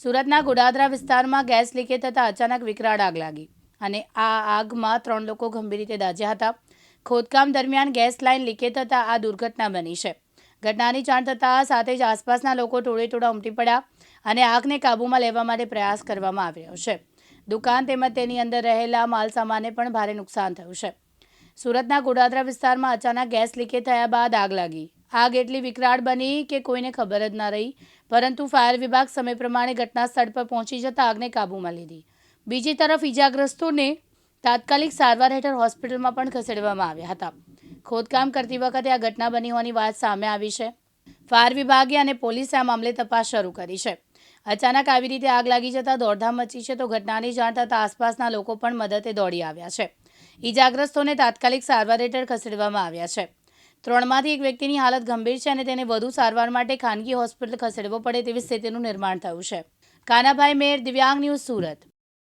સુરતના ગોડાદરા વિસ્તારમાં gas leakage થતાં અચાનક વિકરાળ આગ લાગી અને આ આગમાં 3 લોકો ગંભીર રીતે દાઝ્યા હતા. ખોદકામ દરમિયાન ગેસ લાઇન લીકેજ થતાં આ દુર્ઘટના બની છે. ઘટનાની જાણ થતાં સાથે જ આસપાસના લોકો ટોળેટોળા ઉમટી પડ્યા અને આગને કાબૂમાં લેવા માટે પ્રયાસ કરવામાં આવ્યો છે. દુકાન તેમજ તેની અંદર રહેલા માલસામાનને પણ ભારે નુકસાન થયું છે. સુરતના ગોડાદરા વિસ્તારમાં અચાનક ગેસ લીકેજ થયા બાદ આગ લાગી. આગ એટલી વિકરાળ બની કે કોઈને ખબર જ ના રહી, પરંતુ ફાયર વિભાગ સમય પ્રમાણે ઘટના સ્થળ પર પહોંચી જતા આગને કાબૂમાં લીધી. બીજી તરફ ઇજાગ્રસ્તોને તાત્કાલિક સારવાર હેઠળ હોસ્પિટલમાં પણ ખસેડવામાં આવ્યા હતા. ખોદકામ કરતી વખતે આ ઘટના બની હોવાની વાત સામે આવી છે. ફાયર વિભાગે અને પોલીસે આ મામલે તપાસ શરૂ કરી છે. અચાનક આવી રીતે આગ લાગી જતાં દોડધામ મચી છે, તો ઘટનાની જાણ થતાં આસપાસના લોકો પણ મદદે દોડી આવ્યા છે. ઇજાગ્રસ્તોને તાત્કાલિક સારવાર હેઠળ ખસેડવામાં આવ્યા છે. 3માંથી એક વ્યક્તિની હાલત ગંભીર છે અને તેને વધુ સારવાર માટે ખાનગી હોસ્પિટલ ખસેડવો પડે તેવી સ્થિતિનું નિર્માણ થયું છે. કાનાભાઈ મેર, દિવ્યાંગ ન્યૂઝ, સુરત.